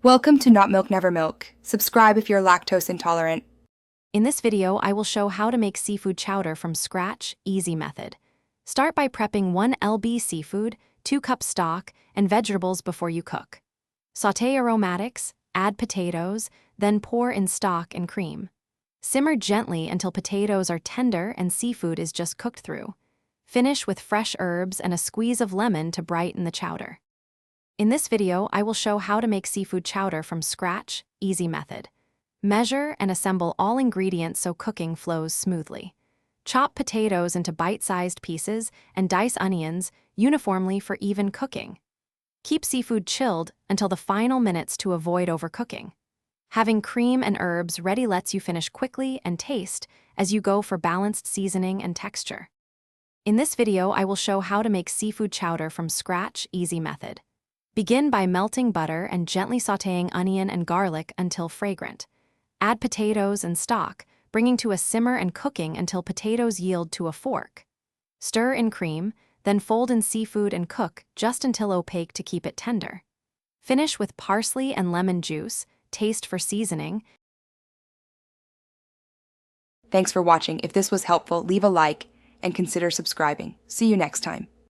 Welcome to Not Milk Never Milk. Subscribe if you're lactose intolerant. In this video, I will show how to make seafood chowder from scratch, easy method. Start by prepping 1 lb seafood, 2 cups stock, and vegetables before you cook. Sauté aromatics, add potatoes, then pour in stock and cream. Simmer gently until potatoes are tender and seafood is just cooked through. Finish with fresh herbs and a squeeze of lemon to brighten the chowder. In this video, I will show how to make seafood chowder from scratch, easy method. Measure and assemble all ingredients so cooking flows smoothly. Chop potatoes into bite-sized pieces and dice onions uniformly for even cooking. Keep seafood chilled until the final minutes to avoid overcooking. Having cream and herbs ready lets you finish quickly and taste as you go for balanced seasoning and texture. In this video, I will show how to make seafood chowder from scratch, easy method. Begin by melting butter and gently sautéing onion and garlic until fragrant. Add potatoes and stock, bringing to a simmer and cooking until potatoes yield to a fork. Stir in cream, then fold in seafood and cook just until opaque to keep it tender. Finish with parsley and lemon juice, taste for seasoning. Thanks for watching. If this was helpful, leave a like and consider subscribing. See you next time.